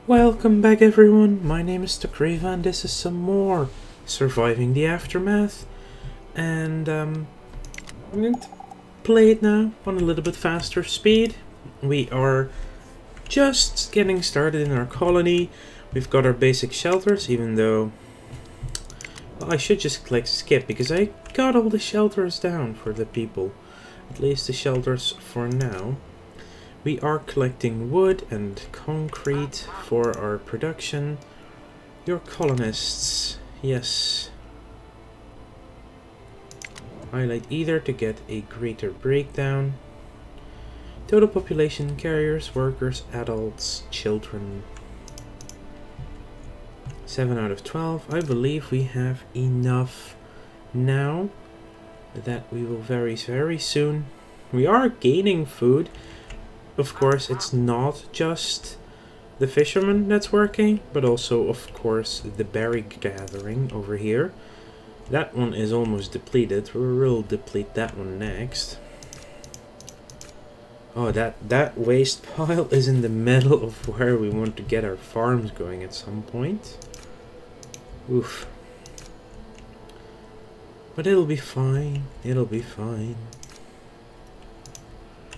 Welcome back everyone, my name is Takriva and this is some more Surviving the Aftermath, and I'm going to play it now on a little bit faster speed. We are just getting started in our colony. We've got our basic shelters, even though, well, I should just click skip because I got all the shelters down for the people, at least the shelters for now. We are collecting wood and concrete for our production. Your colonists, yes. Highlight either to get a greater breakdown. Total population, carriers, workers, adults, children. 7 out of 12. I believe we have enough now that we will very soon. We are gaining food. Of course, it's not just the fisherman that's working, but also, of course, the berry gathering over here. That one is almost depleted. We'll deplete that one next. Oh, that waste pile is in the middle of where we want to get our farms going at some point. Oof. But it'll be fine. It'll be fine.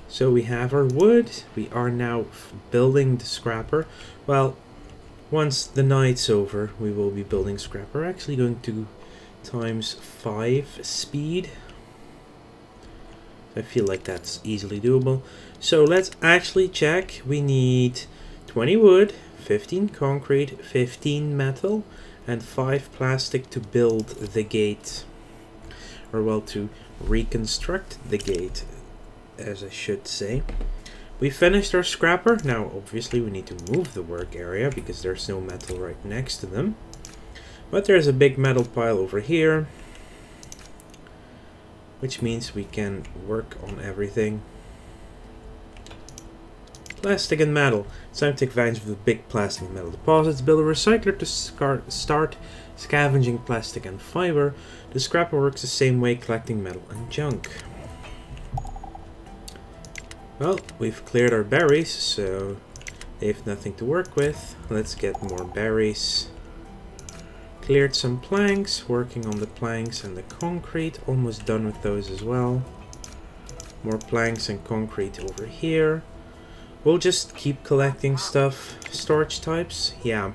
So we have our wood. We are now building the scrapper. Well, once the night's over, we will be building scrapper. We're actually going to times 5 speed. I feel like that's easily doable. So let's actually check. We need 20 wood, 15 concrete, 15 metal, and 5 plastic to build the gate. Or well, to reconstruct the gate, as I should say. We finished our scrapper. Now obviously we need to move the work area because there's no metal right next to them. But there's a big metal pile over here, which means we can work on everything. Plastic and metal. It's time to take advantage of the big plastic and metal deposits. Build a recycler to start scavenging plastic and fiber. The scrapper works the same way, collecting metal and junk. Well, we've cleared our berries, so they have nothing to work with. Let's get more berries. Cleared some planks, working on the planks and the concrete. Almost done with those as well. More planks and concrete over here. We'll just keep collecting stuff. Storage types, yeah.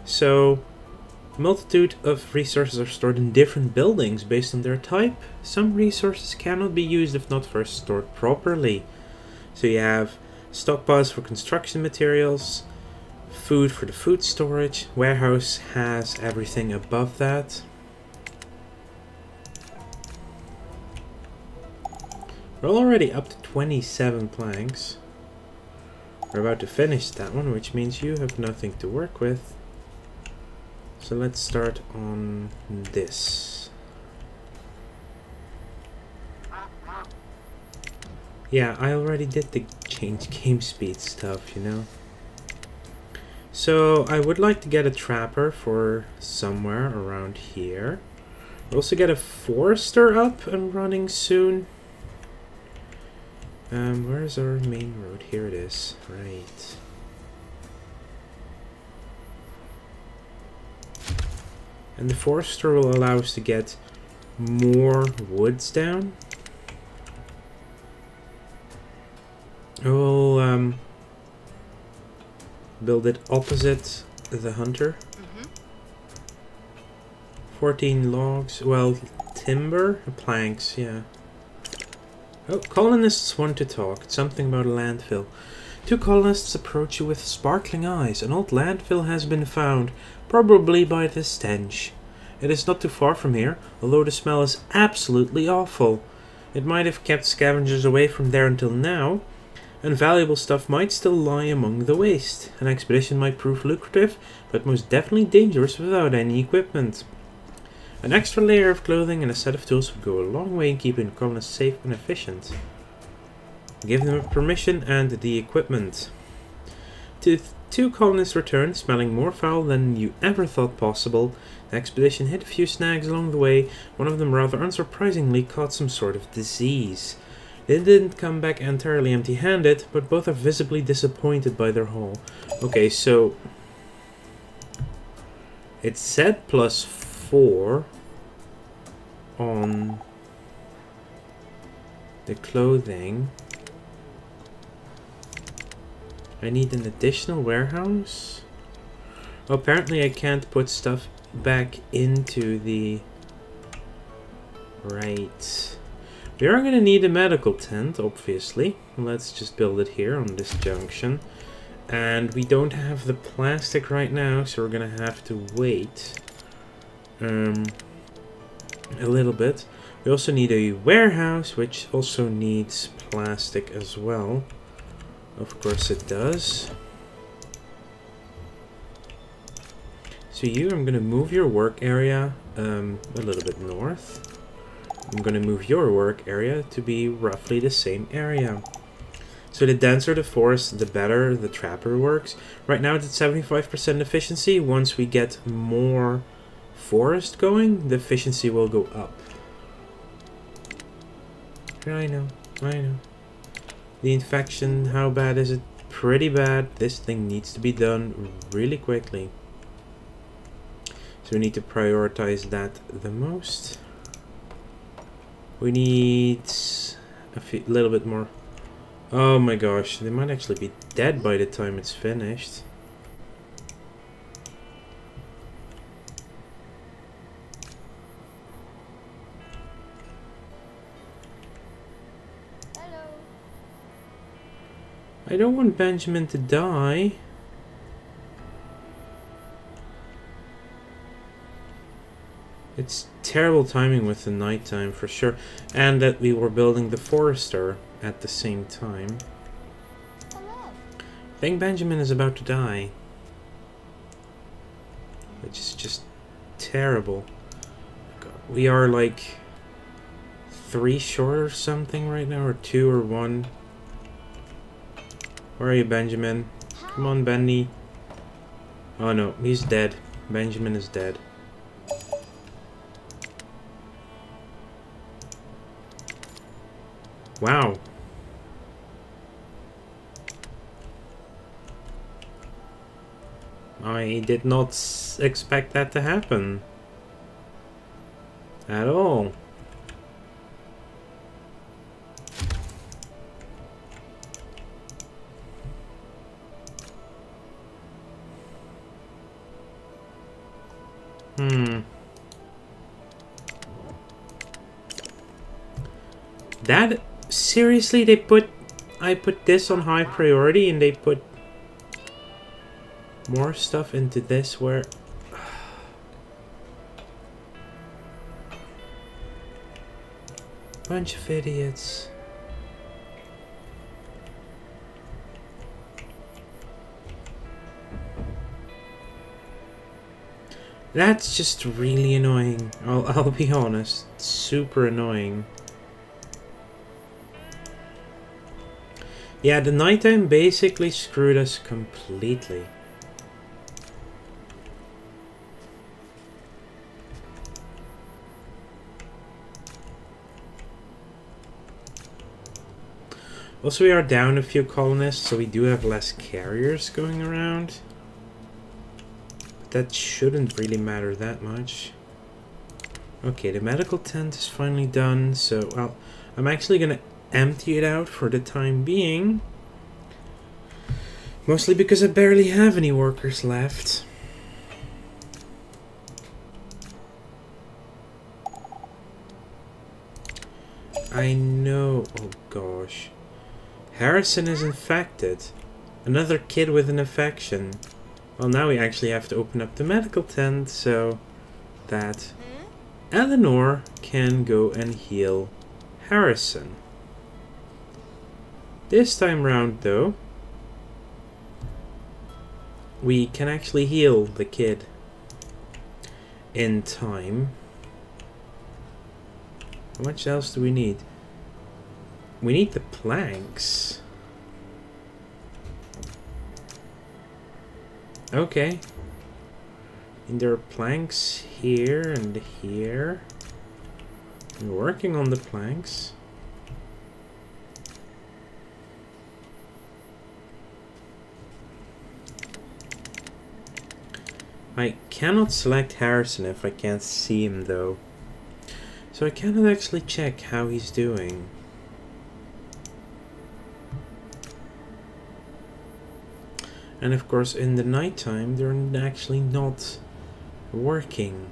So, a multitude of resources are stored in different buildings based on their type. Some resources cannot be used if not first stored properly. So you have stockpiles for construction materials, food for the food storage, warehouse has everything above that. We're already up to 27 planks. We're about to finish that one, which means you have nothing to work with. So let's start on this. Yeah, I already did the change game speed stuff, you know. So I would like to get a trapper for somewhere around here. We'll also get a forester up and running soon. Where's our main road? Here it is. Right. And the forester will allow us to get more woods down. We'll build it opposite the hunter. 14 logs. Well, timber? Planks, yeah. Oh, colonists want to talk. It's something about a landfill. 2 colonists approach you with sparkling eyes. An old landfill has been found, probably by the stench. It is not too far from here, although the smell is absolutely awful. It might have kept scavengers away from there until now, and valuable stuff might still lie among the waste. An expedition might prove lucrative, but most definitely dangerous without any equipment. An extra layer of clothing and a set of tools would go a long way in keeping the colonists safe and efficient. Give them permission and the equipment. 2 colonists returned, smelling more foul than you ever thought possible. The expedition hit a few snags along the way. One of them rather unsurprisingly caught some sort of disease. They didn't come back entirely empty-handed, but both are visibly disappointed by their haul. Okay, so it said +4 on the clothing. I need an additional warehouse. Oh, apparently I can't put stuff back into the... Right. We are going to need a medical tent, obviously. Let's just build it here on this junction. And we don't have the plastic right now, so we're going to have to wait a little bit. We also need a warehouse, which also needs plastic as well. Of course it does. So I'm going to move your work area a little bit north. I'm going to move your work area to be roughly the same area. So the denser the forest, the better the trapper works. Right now it's at 75% efficiency. Once we get more forest going, the efficiency will go up. I know. The infection, how bad is it? Pretty bad. This thing needs to be done really quickly. So we need to prioritize that the most. We need a little bit more. Oh my gosh, they might actually be dead by the time it's finished. Hello. I don't want Benjamin to die. It's terrible timing with the nighttime for sure. And that we were building the forester at the same time. Hello. I think Benjamin is about to die. Which is just terrible. We are like 3 short or something right now, or 2 or 1. Where are you, Benjamin? Come on, Benny. Oh no, he's dead. Benjamin is dead. Wow. I did not expect that to happen. At all. That... Seriously, I put this on high priority and they put more stuff into this where... Bunch of idiots. That's just really annoying. I'll be honest. Super annoying. Yeah, the nighttime basically screwed us completely. Also, we are down a few colonists, so we do have less carriers going around. But that shouldn't really matter that much. Okay, the medical tent is finally done, so well, I'm actually gonna empty it out for the time being. Mostly because I barely have any workers left. I know. Oh gosh. Harrison is infected. Another kid with an infection. Well, now we actually have to open up the medical tent so that Eleanor can go and heal Harrison. This time round, though, we can actually heal the kid in time. How much else do we need? We need the planks. Okay. And there are planks here and here. I'm working on the planks. I cannot select Harrison if I can't see him though. So I cannot actually check how he's doing. And of course in the nighttime they're actually not working.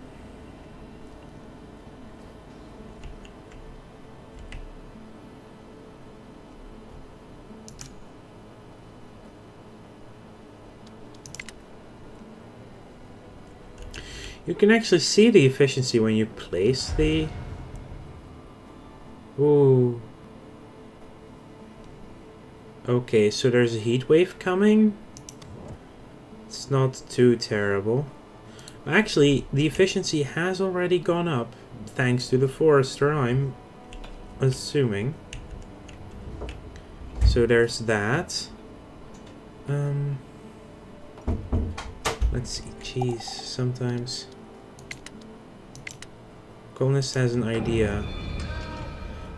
You can actually see the efficiency when you place the... Ooh. Okay, so there's a heat wave coming. It's not too terrible. Actually, the efficiency has already gone up thanks to the forester, I'm assuming. So there's that. Let's see. Jeez, sometimes colonist has an idea.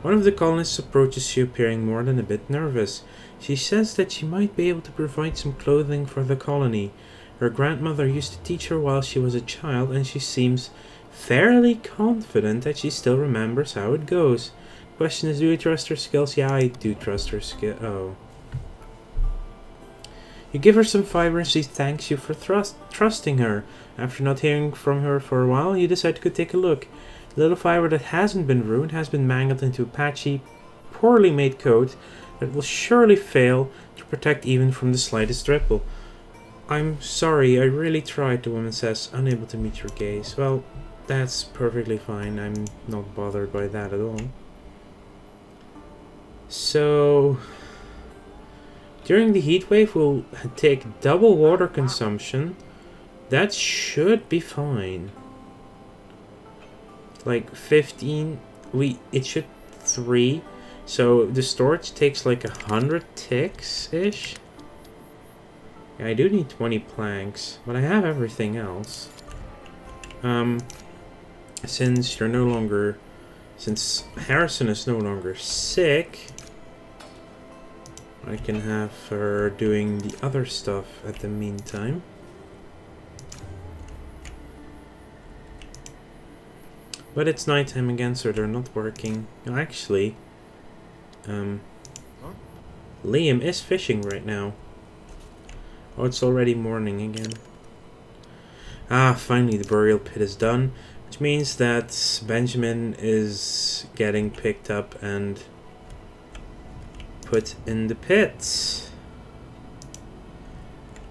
One of the colonists approaches you appearing more than a bit nervous. She says that she might be able to provide some clothing for the colony. Her grandmother used to teach her while she was a child, and she seems fairly confident that she still remembers how it goes. Question is, do you trust her skills? Yeah, I do trust her skill. Oh. You give her some fiber and she thanks you for trusting her. After not hearing from her for a while, you decide to go take a look. The little fiber that hasn't been ruined has been mangled into a patchy, poorly made coat that will surely fail to protect even from the slightest ripple. I'm sorry, I really tried, the woman says, unable to meet your gaze. Well, that's perfectly fine. I'm not bothered by that at all. So... during the heat wave, we'll take double water consumption. That should be fine. Like 15, it should 3. So the storage takes like 100 ticks-ish. Yeah, I do need 20 planks, but I have everything else. Since you're no longer, since Harrison is no longer sick, I can have her doing the other stuff at the meantime. But it's nighttime again, so they're not working. Actually, Liam is fishing right now. Oh, it's already morning again. Ah, finally the burial pit is done, which means that Benjamin is getting picked up and put in the pits.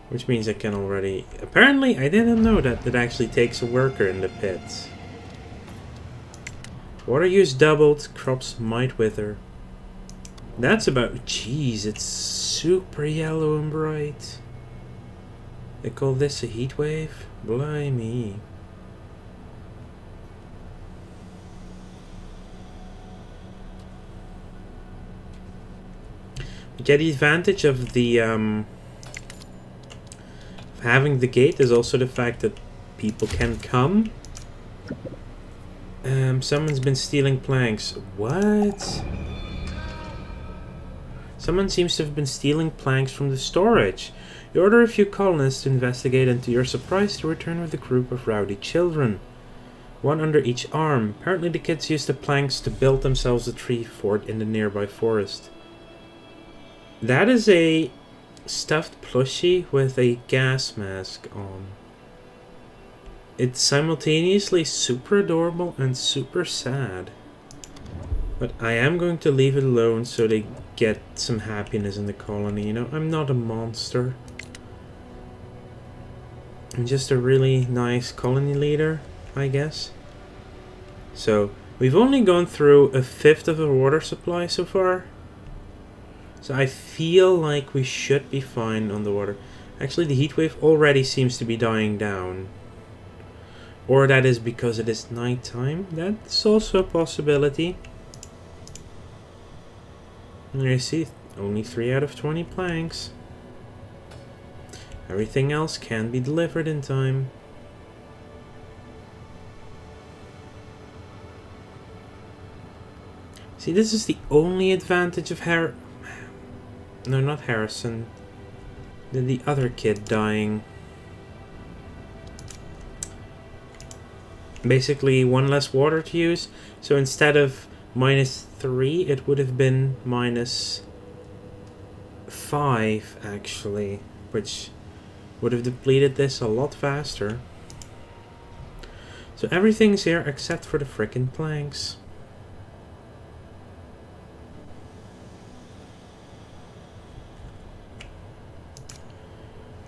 Which means I can already... Apparently, I didn't know that it actually takes a worker in the pits. Water use doubled, crops might wither. That's about... Jeez, it's super yellow and bright. They call this a heat wave? Blimey. Yeah, the advantage of the having the gate is also the fact that people can come. Someone's been stealing planks. What? Someone seems to have been stealing planks from the storage. You order a few colonists to investigate, and to your surprise, to return with a group of rowdy children. One under each arm. Apparently the kids used the planks to build themselves a tree fort in the nearby forest. That is a stuffed plushie with a gas mask on. It's simultaneously super adorable and super sad. But I am going to leave it alone so they get some happiness in the colony. You know, I'm not a monster. I'm just a really nice colony leader, I guess. So, we've only gone through a fifth of the water supply so far. So I feel like we should be fine on the water. Actually, the heat wave already seems to be dying down. Or that is because it is nighttime. That's also a possibility. And you see, only 3 out of 20 planks. Everything else can be delivered in time. See, this is the only advantage of No, not Harrison. The other kid dying. basically one less water to use. So instead of -3, it would have been -5 actually, which would have depleted this a lot faster. So everything's here except for the frickin' planks.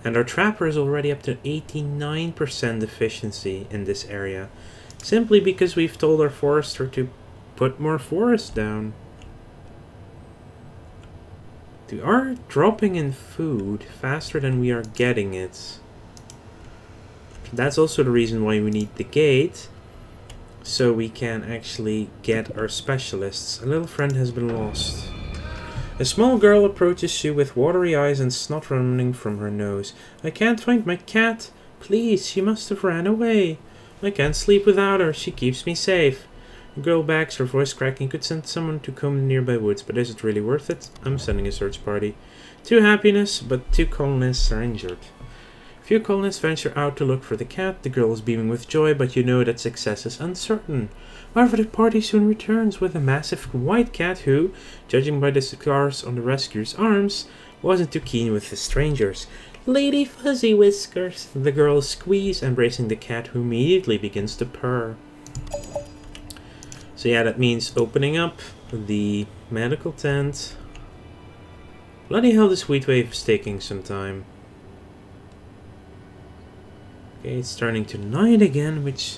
And our trapper is already up to 89% efficiency in this area, simply because we've told our forester to put more forest down. We are dropping in food faster than we are getting it. That's also the reason why we need the gate, so we can actually get our specialists. A little friend has been lost. A small girl approaches you with watery eyes and snot running from her nose. I can't find my cat. Please, she must have ran away. I can't sleep without her. She keeps me safe. The girl backs, her voice cracking. Could send someone to comb the nearby woods, but is it really worth it? I'm sending a search party. 2 happiness, but 2 colonists are injured. Few colonists venture out to look for the cat. The girl is beaming with joy, but you know that success is uncertain. However, the party soon returns with a massive white cat who, judging by the scars on the rescuer's arms, wasn't too keen with the strangers. Lady Fuzzy Whiskers! The girl squeezes, embracing the cat, who immediately begins to purr. So yeah, that means opening up the medical tent. Bloody hell, this heat wave is taking some time. Okay, it's turning to night again, which...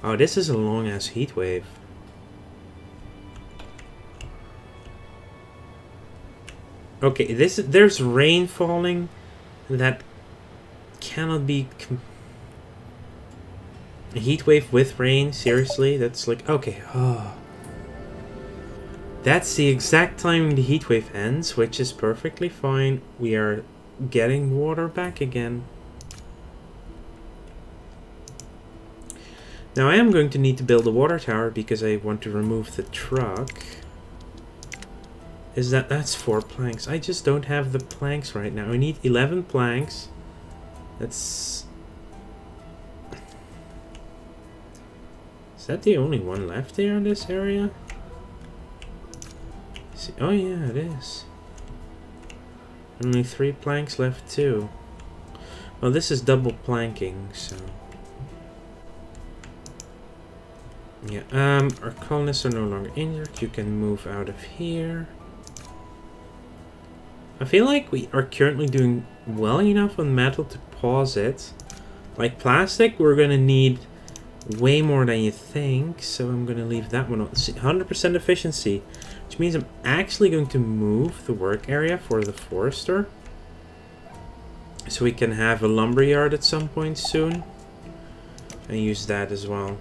Oh, this is a long-ass heat wave. Okay, there's rain falling that cannot be... A heat wave with rain? Seriously? That's like... Okay, oh. That's the exact timing the heat wave ends, which is perfectly fine. We are getting water back again. Now I am going to need to build a water tower because I want to remove the truck. That's 4 planks. I just don't have the planks right now. I need 11 planks. That's... Is that the only one left there in this area? See, oh yeah, it is. Only 3 planks left too. Well, this is double planking, so... Yeah, our colonists are no longer injured. You can move out of here. I feel like we are currently doing well enough on metal to pause it. Like plastic, we're gonna need way more than you think, so I'm gonna leave that one on. 100% efficiency, which means I'm actually going to move the work area for the forester, so we can have a lumberyard at some point soon, and use that as well.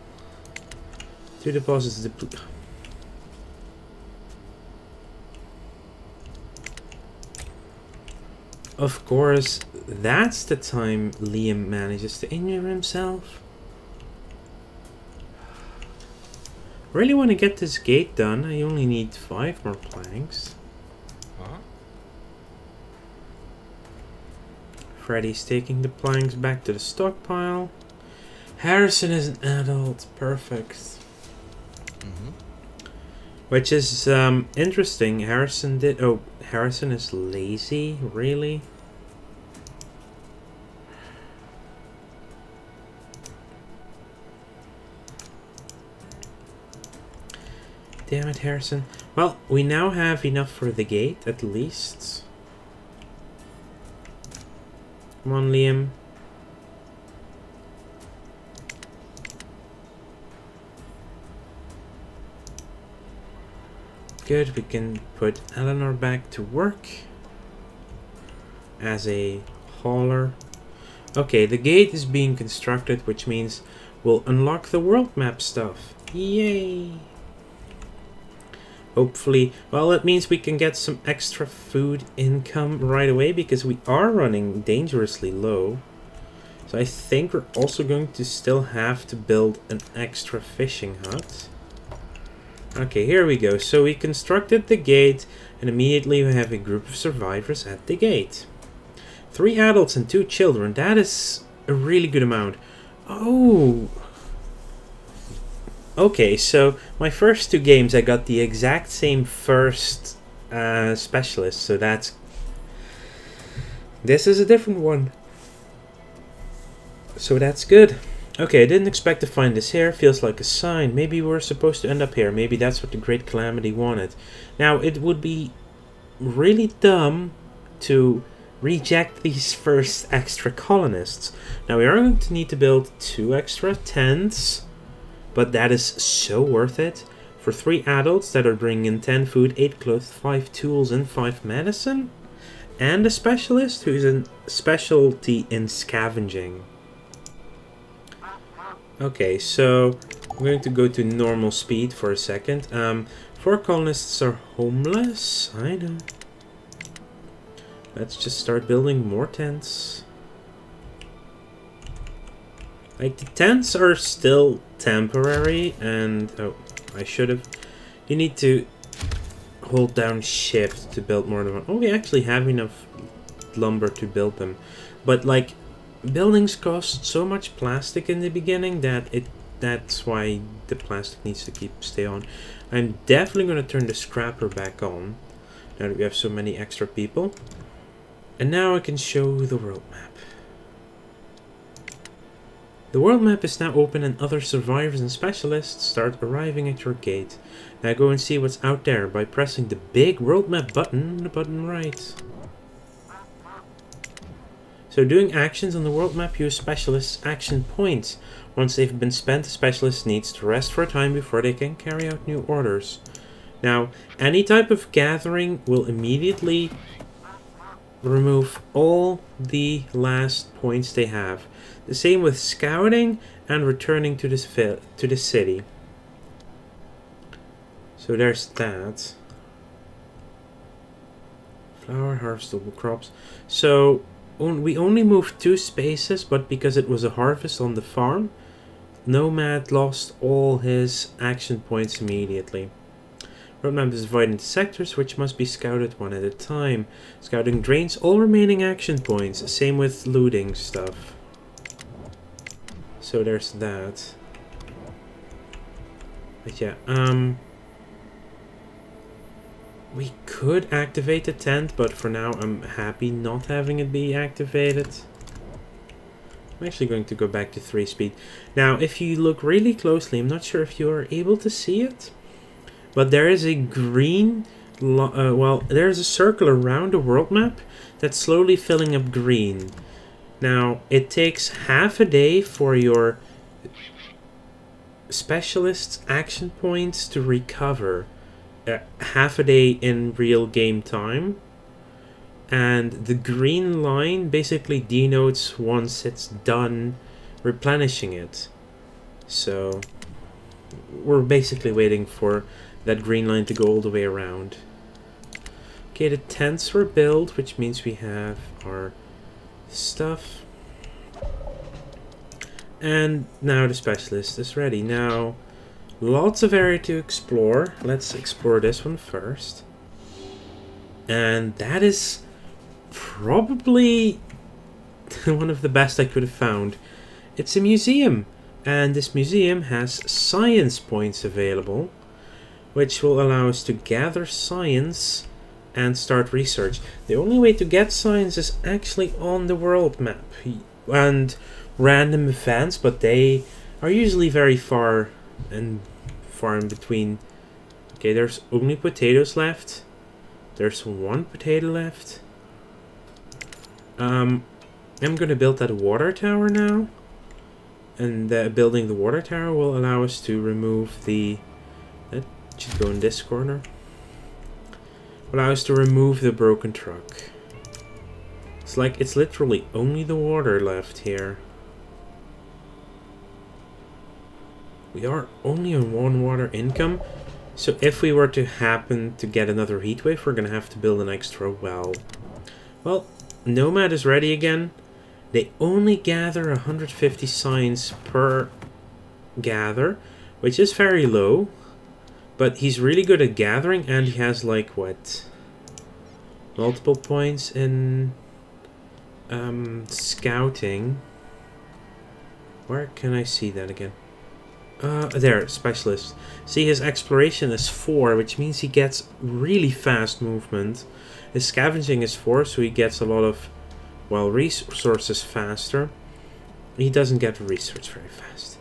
2 deposits deplete. Of course, that's the time Liam manages to injure himself. Really want to get this gate done. I only need 5 more planks. Freddy's taking the planks back to the stockpile. Harrison is an adult. Perfect. Which is interesting. Harrison is lazy, really? Damn it, Harrison. Well, we now have enough for the gate, at least. Come on, Liam. Good, we can put Eleanor back to work as a hauler. Okay, the gate is being constructed, which means we'll unlock the world map stuff. Yay! Hopefully, well, it means we can get some extra food income right away because we are running dangerously low. So I think we're also going to still have to build an extra fishing hut. Okay, here we go. So we constructed the gate, and immediately we have a group of survivors at the gate. 3 adults and 2 children. That is a really good amount. Oh. Okay, so my first two games I got the exact same first specialist, so this is a different one. So that's good. Okay, I didn't expect to find this here. Feels like a sign. Maybe we're supposed to end up here. Maybe that's what the Great Calamity wanted. Now, it would be really dumb to reject these first extra colonists. Now, we are going to need to build 2 extra tents, but that is so worth it. For 3 adults that are bringing in 10 food, 8 clothes, 5 tools, and 5 medicine. And a specialist who's a specialty in scavenging. Okay, so I'm going to go to normal speed for a second. 4 colonists are homeless. I know. Let's just start building more tents. Like, the tents are still temporary, and... Oh, I should have... You need to hold down shift to build more than one. Oh, we actually have enough lumber to build them. But, like... Buildings cost so much plastic in the beginning that that's why the plastic needs to stay on. I'm definitely going to turn the scrapper back on now that we have so many extra people. And now I can show the world map. The world map is now open and other survivors and specialists start arriving at your gate. Now go and see what's out there by pressing the big world map button, the button right. So doing actions on the world map use specialists' action points. Once they've been spent, the specialist needs to rest for a time before they can carry out new orders. Now, any type of gathering will immediately remove all the last points they have. The same with scouting and returning to the city. So there's that. Flower, harvestable crops. So we only moved 2 spaces, but because it was a harvest on the farm, Nomad lost all his action points immediately. Roadmap is divided into sectors which must be scouted one at a time. Scouting drains all remaining action points, same with looting stuff. So there's that. But yeah, we could activate the tent, but for now I'm happy not having it be activated. I'm actually going to go back to 3 speed. Now, if you look really closely, I'm not sure if you are able to see it, but there is a green, there's a circle around the world map that's slowly filling up green. Now, it takes half a day for your specialist's action points to recover. Half a day in real game time. And the green line basically denotes once it's done replenishing it. So we're basically waiting for that green line to go all the way around. Okay, the tents were built, which means we have our stuff. And now the specialist is ready. Now, lots of area to explore. Let's explore this one first. And that is probably one of the best I could have found. It's a museum. And this museum has science points available, which will allow us to gather science and start research. The only way to get science is actually on the world map. And random events, but they are usually very far in between. Okay, there's only potatoes left. There's 1 potato left. I'm gonna build that water tower now, and building the water tower will allow us to remove the... That should go in this corner. Allow us to remove the broken truck. It's literally only the water left here. We are only on 1 water income, so if we were to happen to get another heat wave, we're gonna have to build an extra well. Well, Nomad is ready again. They only gather 150 signs per gather, which is very low, but he's really good at gathering, and he has like what? Multiple points in scouting. Where can I see that again? There, specialist. See, his exploration is 4, which means he gets really fast movement. His scavenging is 4, so he gets a lot of, well, resources faster. He doesn't get research very fast.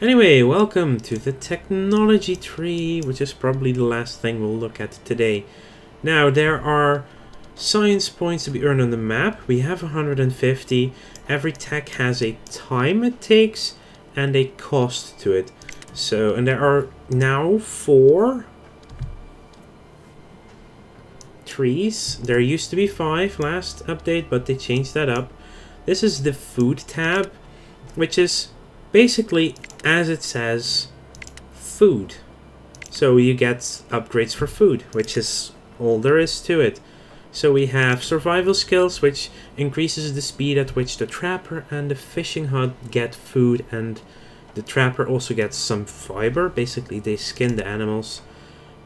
Anyway, welcome to the technology tree, which is probably the last thing we'll look at today. Now, there are science points to be earned on the map. We have 150. Every tech has a time it takes and a cost to it. So, and there are now 4 trees. There used to be 5 last update, but they changed that up. This is the food tab, which is basically, as it says, food. So you get upgrades for food, which is all there is to it. So we have survival skills, which increases the speed at which the trapper and the fishing hut get food, and the trapper also gets some fiber. Basically, they skin the animals.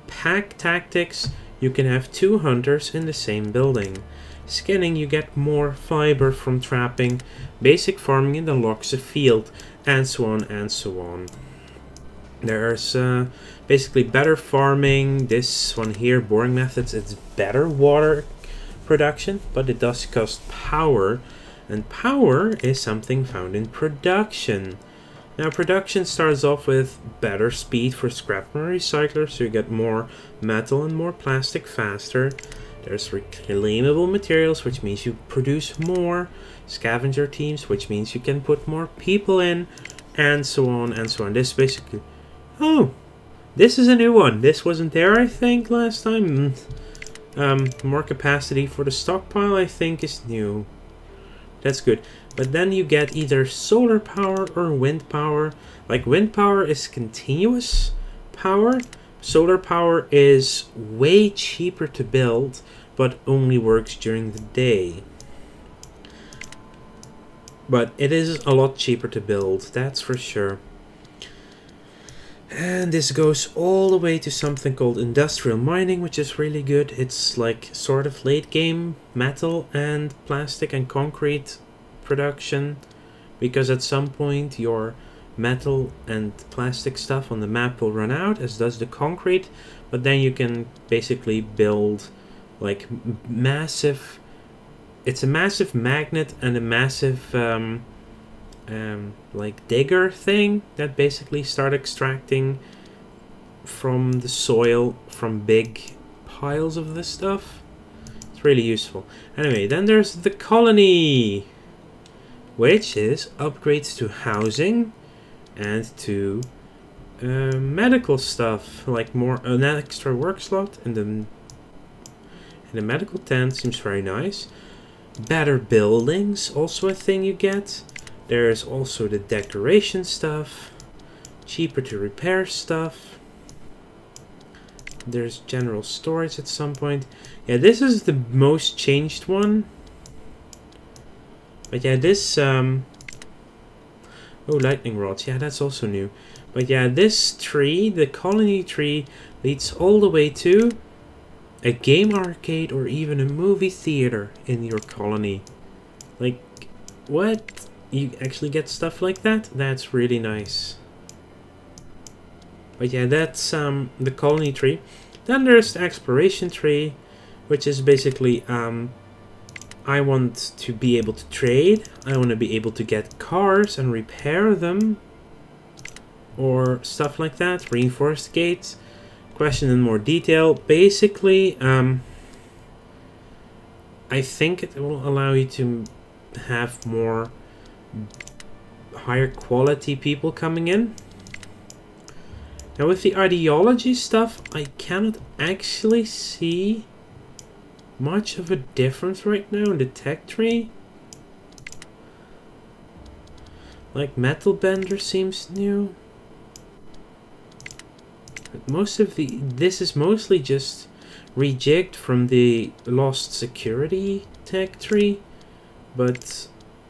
Pack tactics, you can have 2 hunters in the same building. Skinning, you get more fiber from trapping. Basic farming, it unlocks a field, and so on and so on. There's basically better farming. This one here, boring methods, it's better water production, but it does cost power, and power is something found in production. Now, production starts off with better speed for scrap and recycler, so you get more metal and more plastic faster. There's reclaimable materials, which means you produce more. Scavenger teams, which means you can put more people in, and so on and so on. This basically... Oh! This is a new one. This wasn't there, I think, last time. More capacity for the stockpile, I think, is new. That's good. But then you get either solar power or wind power. Like, wind power is continuous power. Solar power is way cheaper to build, but only works during the day. But it is a lot cheaper to build, that's for sure. And this goes all the way to something called industrial mining, which is really good. It's like sort of late game metal and plastic and concrete production, because at some point your metal and plastic stuff on the map will run out, as does the concrete, but then you can basically build like massive... It's a massive magnet and a massive like digger thing that basically start extracting from the soil from big piles of this stuff. It's really useful. Anyway, then there's the colony, which is upgrades to housing and to medical stuff, like more an extra work slot in the medical tent. Seems very nice. Better buildings, also a thing you get. There's also the decoration stuff, cheaper to repair stuff. There's general storage at some point. Yeah, this is the most changed one. But yeah, this oh, lightning rods. Yeah, that's also new. But yeah, this tree, the colony tree, leads all the way to a game arcade or even a movie theater in your colony. Like, what? You actually get stuff like that? That's really nice. But yeah, that's the colony tree. Then there's the exploration tree, which is basically I want to be able to trade. I want to be able to get cars and repair them, or stuff like that. Reinforced gates. Question in more detail. Basically, I think it will allow you to have more higher quality people coming in. Now with the ideology stuff, I cannot actually see much of a difference right now in the tech tree. Like Metal Bender seems new. But most of this is mostly just rejigged from the Lost Security tech tree. But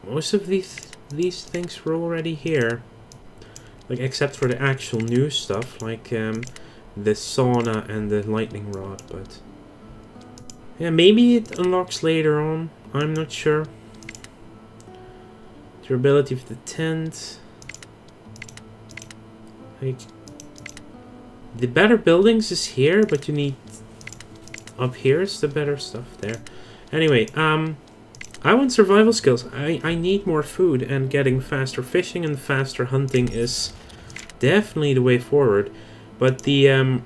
most of these things were already here. Like, except for the actual new stuff, like the sauna and the lightning rod, but yeah, maybe it unlocks later on, I'm not sure. Durability of the tent. Like, the better buildings is here, but you need... Up here is the better stuff there. Anyway, I want survival skills. I need more food, and getting faster fishing and faster hunting is definitely the way forward. But the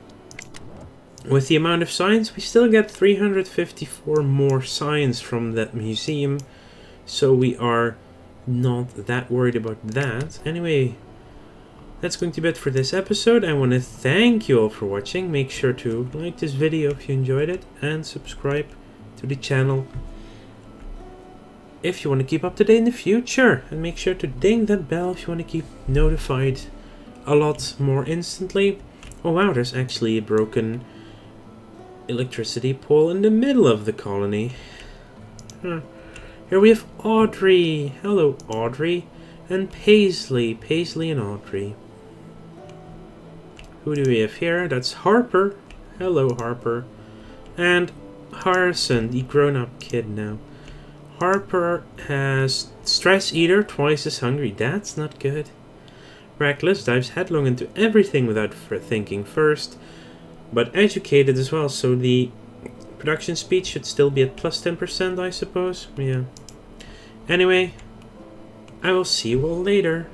with the amount of signs, we still get 354 more signs from that museum, so we are not that worried about that. Anyway, that's going to be it for this episode. I want to thank you all for watching. Make sure to like this video if you enjoyed it, and subscribe to the channel if you want to keep up to date in the future. And make sure to ding that bell if you want to keep notified a lot more instantly. Oh wow, there's actually a broken electricity pole in the middle of the colony. Here we have Audrey. Hello, Audrey. And Paisley. Paisley and Audrey. Who do we have here? That's Harper. Hello, Harper. And Harrison, the grown-up kid now. Harper has stress eater, twice as hungry. That's not good. Reckless, dives headlong into everything without thinking first. But educated as well, so the production speed should still be at plus 10%, I suppose. Yeah. Anyway, I will see you all later.